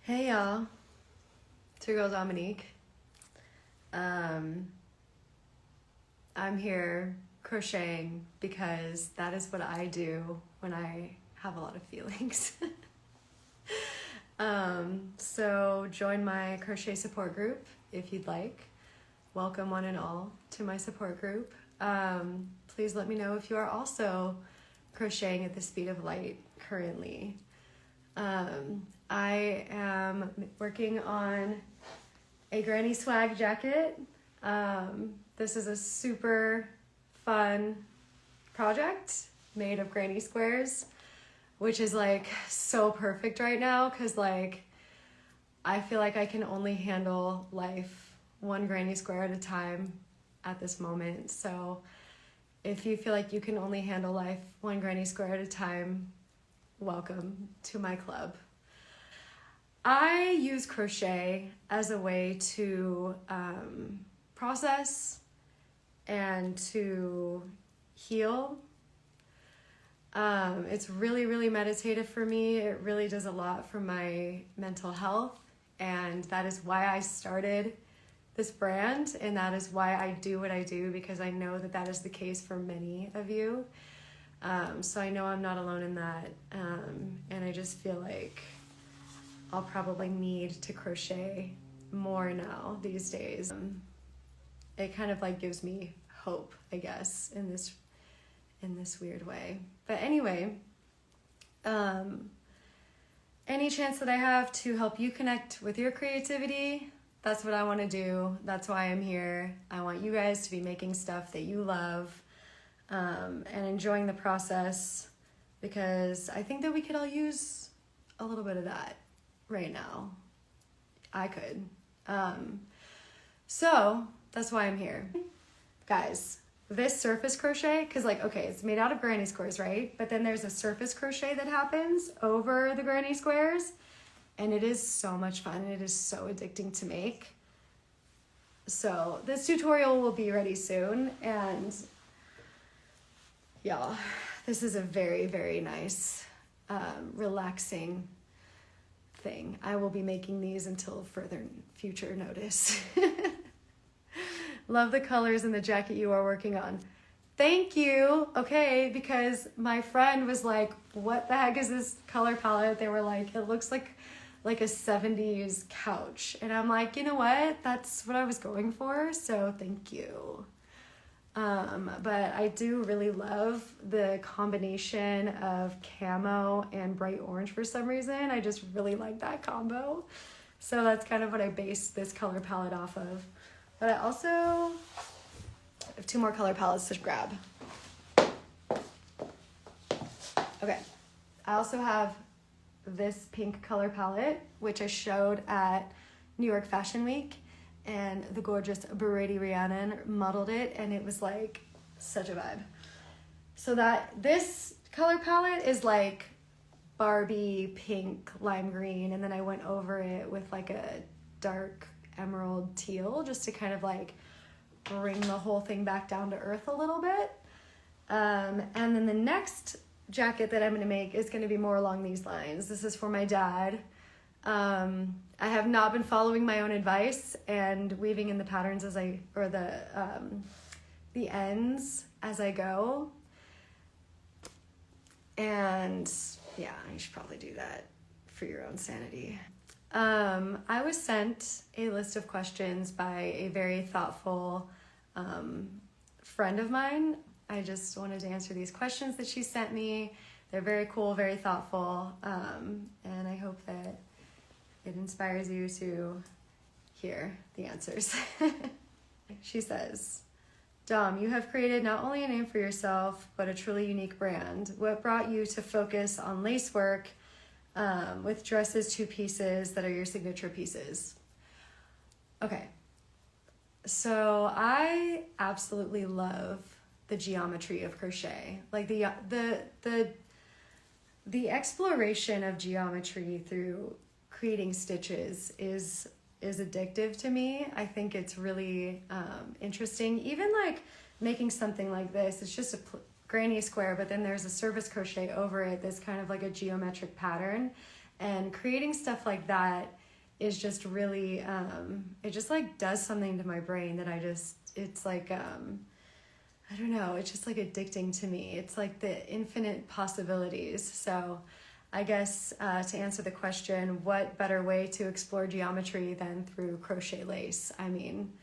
Hey y'all, it's your girl Dominique. I'm here crocheting because that is what I do when I have a lot of feelings. So join my crochet support group if you'd like. Welcome one and all to my support group. Please let me know if you are also crocheting at the speed of light currently. I am working on a granny swag jacket. This is a super fun project made of granny squares, which is like so perfect right now because like I feel like I can only handle life one granny square at a time at this moment. So if you feel like you can only handle life one granny square at a time, welcome to my club. I use crochet as a way to process and to heal. It's really, really meditative for me. It really does a lot for my mental health, and that is why I started this brand, and that is why I do what I do, because I know that that is the case for many of you. So I know I'm not alone in that, and I just feel like I'll probably need to crochet more now these days. It kind of like gives me hope, I guess, in this weird way. But anyway, any chance that I have to help you connect with your creativity, that's what I want to do. That's why I'm here. I want you guys to be making stuff that you love, and enjoying the process, because I think that we could all use a little bit of that right now. I could. So that's why I'm here. Guys, this surface crochet, because like, okay, it's made out of granny squares, right? But then there's a surface crochet that happens over the granny squares, and it is so much fun, and it is so addicting to make. So this tutorial will be ready soon, and y'all, this is a very, very nice, relaxing thing. I will be making these until further future notice. Love the colors in the jacket you are working on. Thank you. Okay, because my friend was like, what the heck is this color palette? They were like, it looks like a 70s couch. And I'm like, you know what? That's what I was going for, so thank you. But I do really love the combination of camo and bright orange for some reason. I just really like that combo. So that's kind of what I based this color palette off of. But I also have two more color palettes to grab. Okay, I also have this pink color palette, which I showed at New York Fashion Week, and the gorgeous Brady Rhiannon modeled it, and it was like such a vibe. So that this color palette is like Barbie pink lime green, and then I went over it with like a dark emerald teal just to kind of like bring the whole thing back down to earth a little bit. And then the next jacket that I'm going to make is going to be more along these lines. This is for my dad. I have not been following my own advice and weaving in the patterns or the ends as I go. And yeah, you should probably do that for your own sanity. I was sent a list of questions by a very thoughtful friend of mine. I just wanted to answer these questions that she sent me. They're very cool, very thoughtful, and I hope that it inspires you to hear the answers. She says, Dom, you have created not only a name for yourself, but a truly unique brand. What brought you to focus on lace work with dresses, two pieces that are your signature pieces? Okay, so I absolutely love the geometry of crochet. Like the exploration of geometry through creating stitches is addictive to me. I think it's really interesting. Even like making something like this, it's just a granny square, but then there's a surface crochet over it that's kind of like a geometric pattern. And creating stuff like that is just really, it just like does something to my brain that it's like, I don't know, it's just like addicting to me. It's like the infinite possibilities. So I guess to answer the question, what better way to explore geometry than through crochet lace? I mean,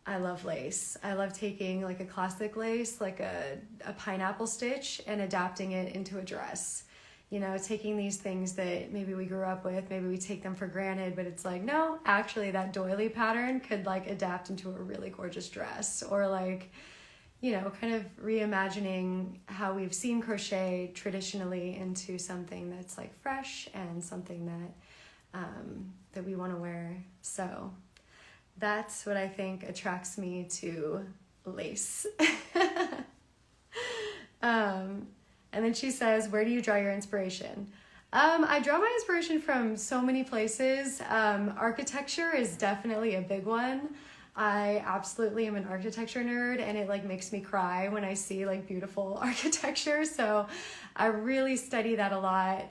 I love lace. I love taking like a classic lace, like a pineapple stitch, and adapting it into a dress. You know, taking these things that maybe we grew up with, maybe we take them for granted, but it's like, no, actually that doily pattern could like adapt into a really gorgeous dress. Or like, you know, kind of reimagining how we've seen crochet traditionally into something that's like fresh and something that we want to wear. So that's what I think attracts me to lace. And then she says, where do you draw your inspiration? I draw my inspiration from so many places. Architecture is definitely a big one. I absolutely am an architecture nerd, and it like makes me cry when I see like beautiful architecture. So I really study that a lot,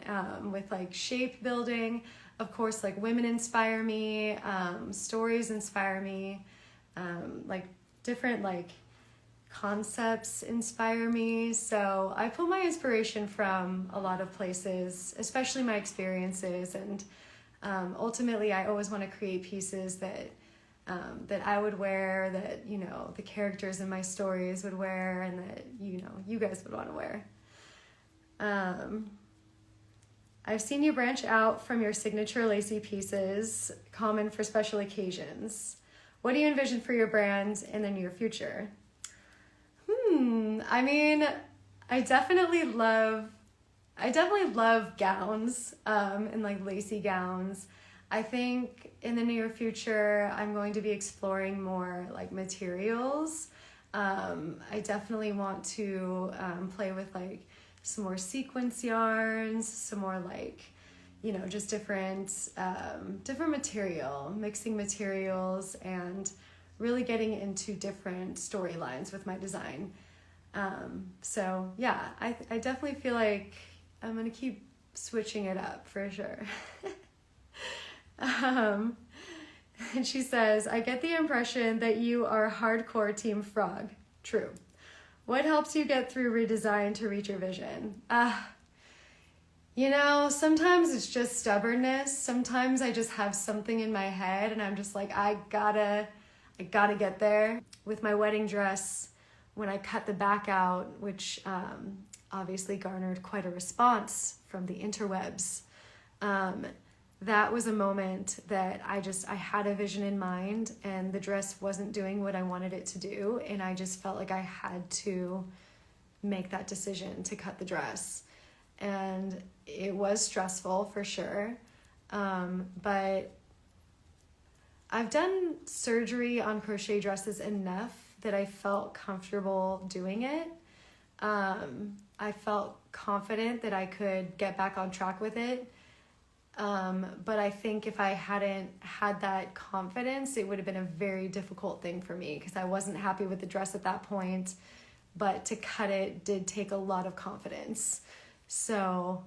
with like shape building. Of course, like women inspire me, stories inspire me, like different like concepts inspire me. So I pull my inspiration from a lot of places, especially my experiences. And ultimately, I always want to create pieces that I would wear, that, you know, the characters in my stories would wear, and that, you know, you guys would want to wear. I've seen you branch out from your signature lacy pieces, common for special occasions. What do you envision for your brand in the near future? I mean, I definitely love gowns, and like lacy gowns. I think in the near future, I'm going to be exploring more like materials. I definitely want to play with like some more sequence yarns, some more like, you know, just different material, mixing materials, and really getting into different storylines with my design. So yeah, I definitely feel like I'm going to keep switching it up for sure. And she says, I get the impression that you are hardcore Team Frog. True. What helps you get through redesign to reach your vision? You know, sometimes it's just stubbornness. Sometimes I just have something in my head and I'm just like, I gotta get there. With my wedding dress, when I cut the back out, which obviously garnered quite a response from the interwebs, that was a moment that I had a vision in mind, and the dress wasn't doing what I wanted it to do, and I just felt like I had to make that decision to cut the dress. And it was stressful for sure, but I've done surgery on crochet dresses enough that I felt comfortable doing it. I felt confident that I could get back on track with it. But I think if I hadn't had that confidence, it would have been a very difficult thing for me, because I wasn't happy with the dress at that point, but to cut it did take a lot of confidence. So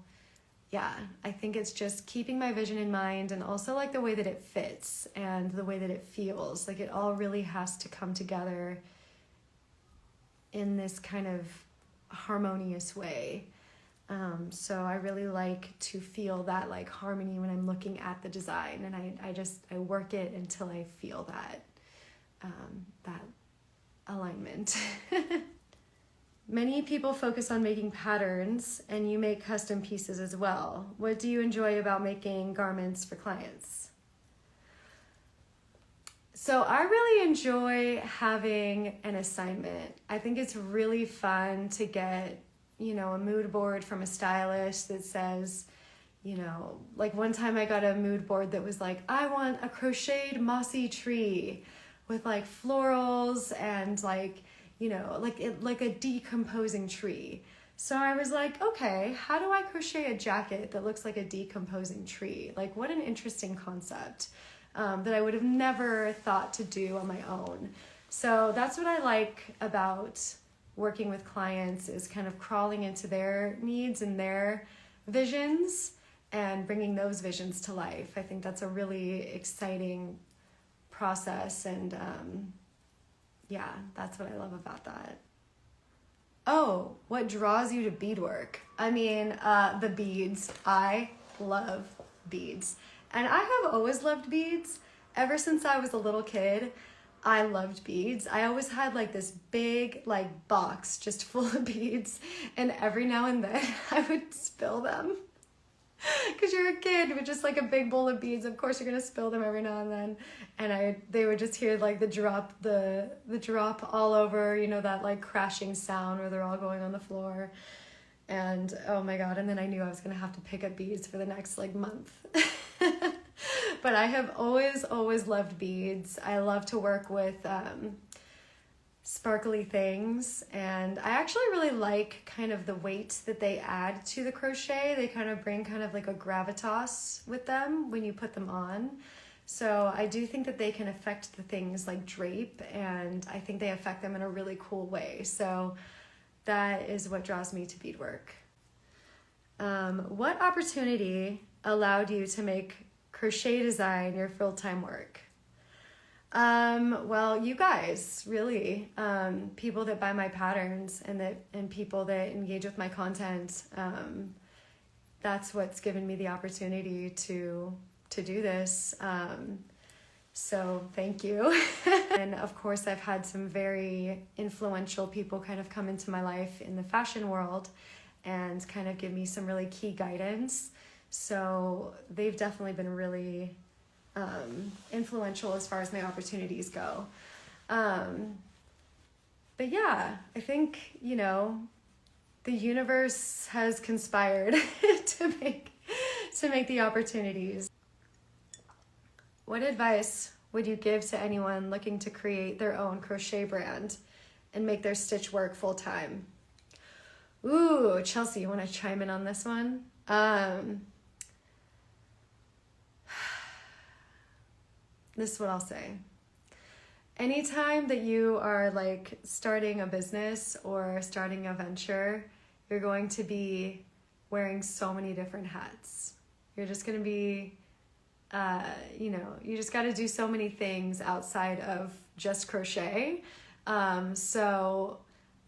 yeah, I think it's just keeping my vision in mind, and also like the way that it fits and the way that it feels. Like it all really has to come together in this kind of harmonious way. So I really like to feel that like harmony when I'm looking at the design, and I work it until I feel that alignment. Many people focus on making patterns, and you make custom pieces as well. What do you enjoy about making garments for clients? So I really enjoy having an assignment. I think it's really fun to get, you know, a mood board from a stylist that says, you know, like one time I got a mood board that was like, I want a crocheted mossy tree with like florals and like, you know, like a decomposing tree. So I was like, okay, how do I crochet a jacket that looks like a decomposing tree? Like, what an interesting concept that I would have never thought to do on my own. So that's what I like about working with clients, is kind of crawling into their needs and their visions and bringing those visions to life. I think that's a really exciting process, and yeah, that's what I love about that. Oh, what draws you to beadwork? I mean, the beads. I love beads. And I have always loved beads. Ever since I was a little kid, I loved beads. I always had like this big like box just full of beads, and every now and then I would spill them. Because you're a kid with just like a big bowl of beads, of course you're gonna spill them every now and then. And they would just hear like the drop all over, you know, that like crashing sound where they're all going on the floor. And oh my God, and then I knew I was gonna have to pick up beads for the next like month. But I have always loved beads. I love to work with sparkly things, and I actually really like kind of the weight that they add to the crochet. They kind of bring kind of like a gravitas with them when you put them on. So I do think that they can affect the things like drape, and I think they affect them in a really cool way. So that is what draws me to beadwork. What opportunity allowed you to make crochet design your full-time work? Well, you guys, really, people that buy my patterns and people that engage with my content, that's what's given me the opportunity to do this. So thank you. And of course, I've had some very influential people kind of come into my life in the fashion world and kind of give me some really key guidance. So they've definitely been really influential as far as my opportunities go. But yeah, I think, you know, the universe has conspired to make the opportunities. What advice would you give to anyone looking to create their own crochet brand and make their stitch work full time? Ooh, Chelsea, you want to chime in on this one? This is what I'll say. Anytime that you are like starting a business or starting a venture, you're going to be wearing so many different hats. You're just going to be, you know, you just got to do so many things outside of just crochet. So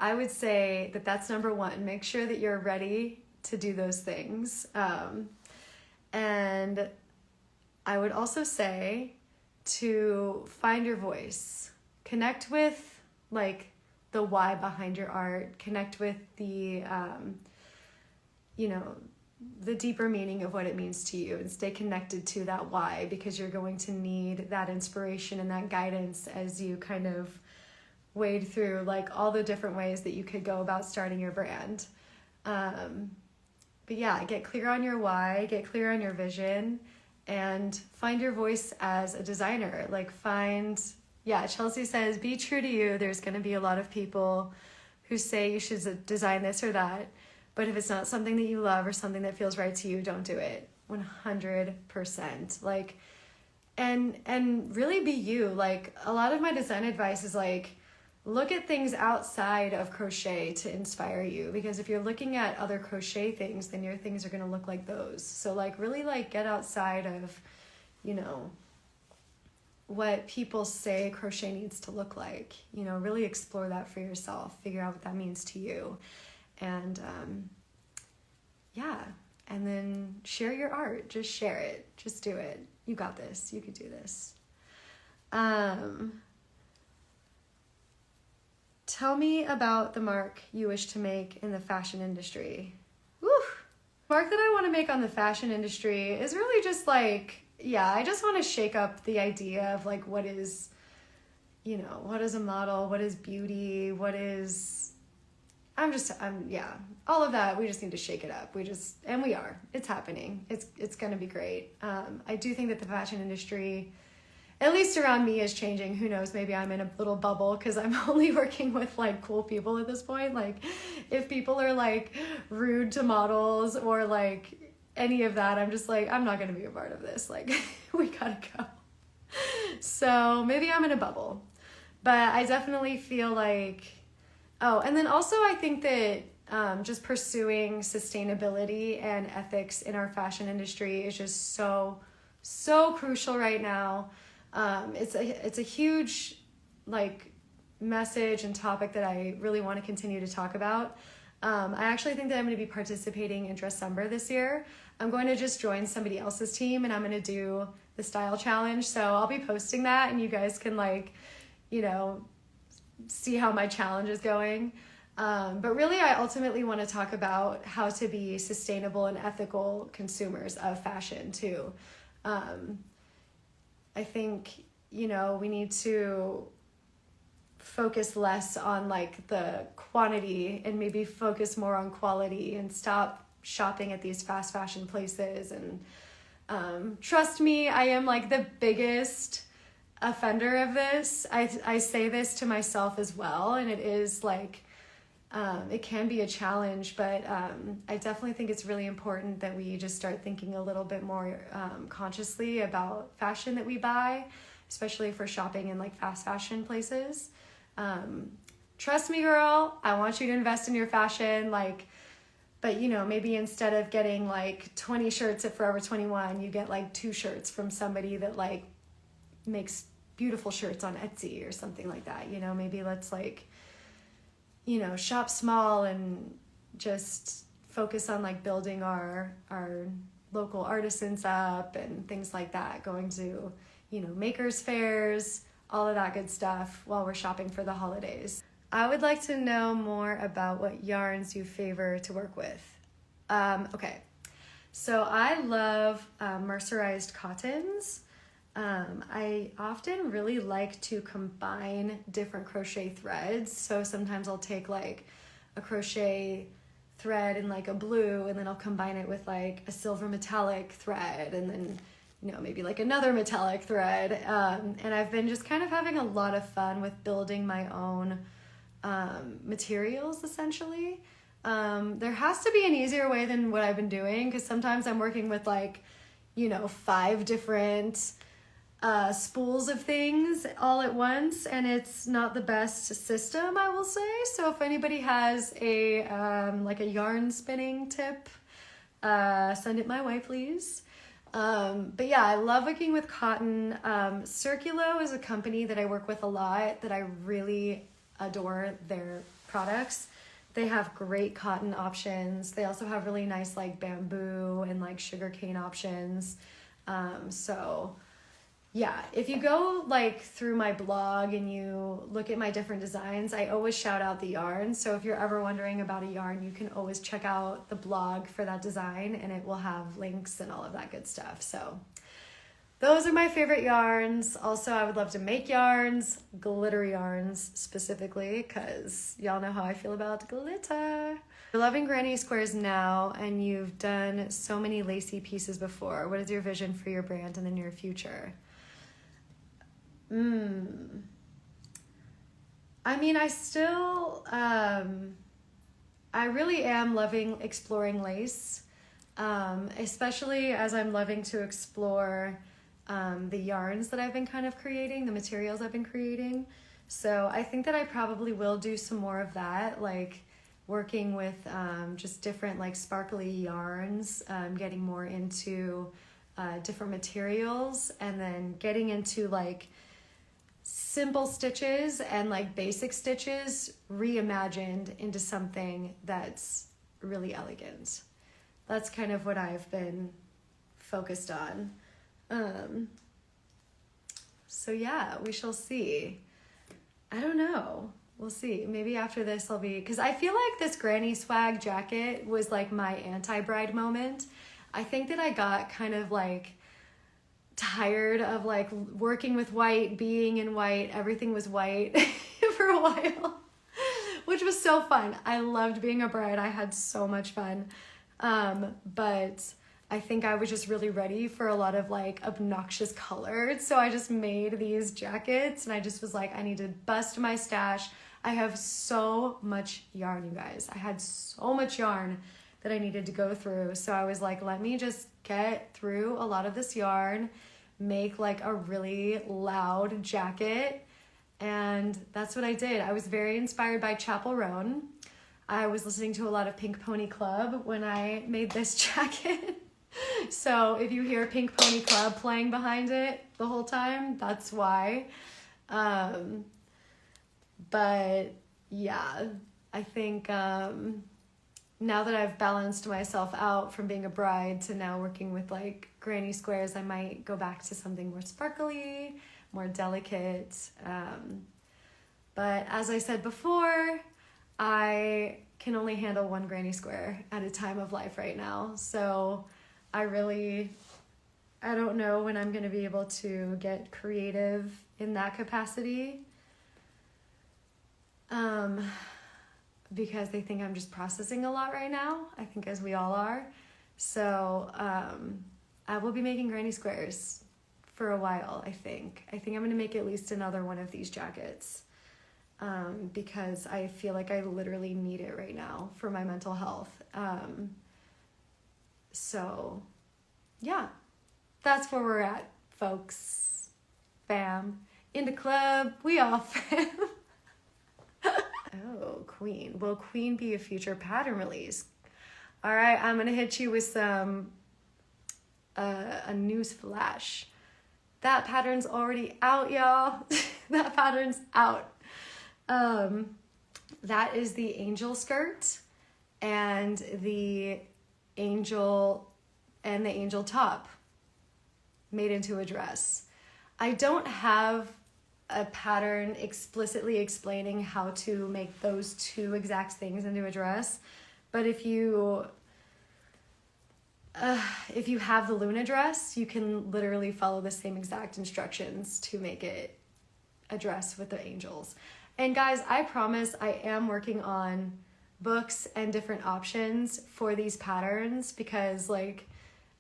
I would say that that's number one. Make sure that you're ready to do those things. And I would also say to find your voice, connect with like the why behind your art, connect with the, you know, the deeper meaning of what it means to you, and stay connected to that why, because you're going to need that inspiration and that guidance as you kind of wade through like all the different ways that you could go about starting your brand. But yeah, get clear on your why, get clear on your vision, and find your voice as a designer. Like Chelsea says, be true to you. There's going to be a lot of people who say you should design this or that, but if it's not something that you love or something that feels right to you, don't do it. 100%. Like, and really be you. Like, a lot of my design advice is like, look at things outside of crochet to inspire you, because if you're looking at other crochet things, then your things are going to look like those. So like really like get outside of, you know, what people say crochet needs to look like. You know, really explore that for yourself, figure out what that means to you. And yeah, and then share your art. Just share it. Just do it. You got this. You could do this. Tell me about the mark you wish to make in the fashion industry. Woo! Mark that I want to make on the fashion industry is really just like, yeah, I just want to shake up the idea of like what is, you know, what is a model, what is beauty, what is, yeah, all of that. We just need to shake it up. And we are. It's happening. It's going to be great. I do think that the fashion industry, at least around me, is changing. Who knows, maybe I'm in a little bubble because I'm only working with like cool people at this point. Like if people are like rude to models or like any of that, I'm just like, I'm not going to be a part of this. Like we gotta go. So maybe I'm in a bubble, but I definitely feel like, oh, and then also I think that just pursuing sustainability and ethics in our fashion industry is just so crucial right now. It's a huge like message and topic that I really want to continue to talk about. I actually think that I'm going to be participating in Dressember this year. I'm going to just join somebody else's team and I'm going to do the style challenge. So I'll be posting that and you guys can like, you know, see how my challenge is going. But really, I ultimately want to talk about how to be sustainable and ethical consumers of fashion too. I think, you know, we need to focus less on like the quantity and maybe focus more on quality and stop shopping at these fast fashion places. And trust me, I am like the biggest offender of this. I say this to myself as well, and it is like it can be a challenge, but I definitely think it's really important that we just start thinking a little bit more consciously about fashion that we buy, especially if we're shopping in like fast fashion places. Trust me, girl, I want you to invest in your fashion, like, but you know, maybe instead of getting like 20 shirts at Forever 21, you get like 2 shirts from somebody that like makes beautiful shirts on Etsy or something like that. You know, maybe let's like, you know, shop small and just focus on like building our local artisans up and things like that, going to, you know, makers fairs, all of that good stuff while we're shopping for the holidays. I would like to know more about what yarns you favor to work with. Okay, so I love mercerized cottons. I often really like to combine different crochet threads. So sometimes I'll take like a crochet thread in like a blue and then I'll combine it with like a silver metallic thread and then, you know, maybe like another metallic thread. And I've been just kind of having a lot of fun with building my own materials essentially. There has to be an easier way than what I've been doing because sometimes I'm working with like, you know, 5 different spools of things all at once and it's not the best system, I will say. So if anybody has a like a yarn spinning tip, send it my way, please. But yeah, I love working with cotton. Circulo is a company that I work with a lot that I really adore their products. They have great cotton options. They also have really nice like bamboo and like sugarcane options. So yeah, if you go like through my blog and you look at my different designs, I always shout out the yarn. So if you're ever wondering about a yarn, you can always check out the blog for that design and it will have links and all of that good stuff. So those are my favorite yarns. Also, I would love to make yarns, glitter yarns specifically, because y'all know how I feel about glitter. You're loving granny squares now and you've done so many lacy pieces before. What is your vision for your brand in the near future? I mean, I still, I really am loving exploring lace, especially as I'm loving to explore the yarns that I've been kind of creating, the materials I've been creating. So I think that I probably will do some more of that, like working with just different like sparkly yarns, getting more into different materials, and then getting into like simple stitches and like basic stitches reimagined into something that's really elegant. That's kind of what I've been focused on. So yeah, we shall see. I don't know. We'll see. Maybe after this I'll be, because I feel like this granny swag jacket was like my anti-bride moment. I think that I got kind of like tired of like working with white, being in white, everything was white for a while, which was so fun. I loved being a bride. I had so much fun. But I think I was just really ready for a lot of like obnoxious colors. So I just made these jackets and I just was like, I need to bust my stash. I have so much yarn, you guys. I had so much yarn that I needed to go through. So I was like, let me just get through a lot of this yarn, make like a really loud jacket. And that's what I did. I was very inspired by Chapel Roan. I was listening to a lot of Pink Pony Club when I made this jacket. So if you hear Pink Pony Club playing behind it the whole time, that's why. But yeah, I think now that I've balanced myself out from being a bride to now working with like granny squares, I might go back to something more sparkly, more delicate. But as I said before, I can only handle one granny square at a time of life right now. So I don't know when I'm going to be able to get creative in that capacity. Because they think I'm just processing a lot right now, I think, as we all are. So I will be making granny squares for a while, I think. I think I'm going to make at least another one of these jackets because I feel like I literally need it right now for my mental health. So yeah, that's where we're at, folks. Bam. In the club, we all fam. Oh, Queen. Will Queen be a future pattern release? All right, I'm gonna hit you with some a news flash. That pattern's already out, y'all. That pattern's out. That is the angel skirt and the angel top made into a dress. I don't have a pattern explicitly explaining how to make those two exact things into a dress, but if you have the Luna dress, you can literally follow the same exact instructions to make it a dress with the angels. And guys, I promise I am working on books and different options for these patterns because like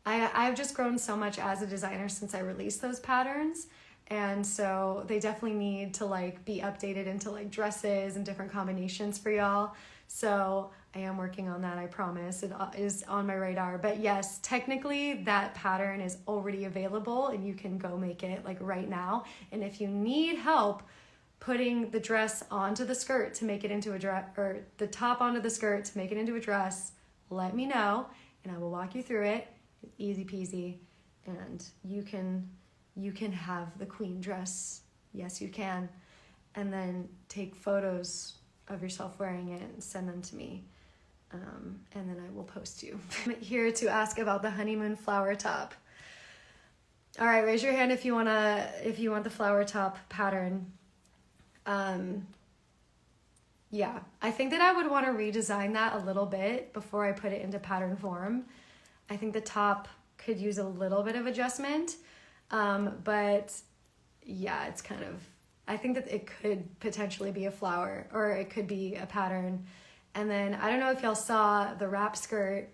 I've just grown so much as a designer since I released those patterns. And so they definitely need to like be updated into like dresses and different combinations for y'all. So I am working on that, I promise. It is on my radar. But yes, technically that pattern is already available and you can go make it like right now. And if you need help putting the dress onto the skirt to make it into a dress, or the top onto the skirt to make it into a dress, let me know and I will walk you through it. Easy peasy. And you can have the queen dress. Yes, you can. And then take photos of yourself wearing it and send them to me. And then I will post you. I'm here to ask about the honeymoon flower top. All right, raise your hand if you want the flower top pattern. Yeah, I think that I would want to redesign that a little bit before I put it into pattern form. I think the top could use a little bit of adjustment. But yeah, it's kind of, I think that it could potentially be a flower or it could be a pattern. And then I don't know if y'all saw the wrap skirt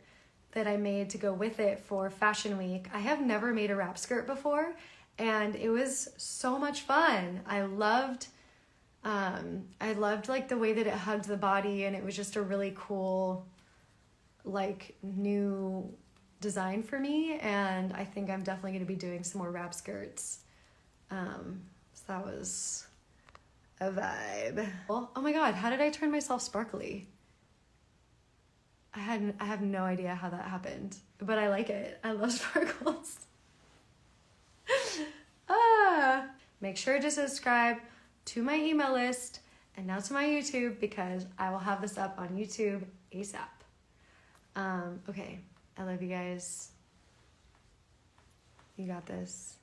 that I made to go with it for Fashion Week. I have never made a wrap skirt before and it was so much fun. I loved like the way that it hugged the body and it was just a really cool, like new design for me, and I think I'm definitely going to be doing some more wrap skirts. So that was a vibe. Oh my god, how did I turn myself sparkly? I have no idea how that happened, but I like it. I love sparkles. Make sure to subscribe to my email list and now to my YouTube because I will have this up on YouTube ASAP. Okay. I love you guys. You got this.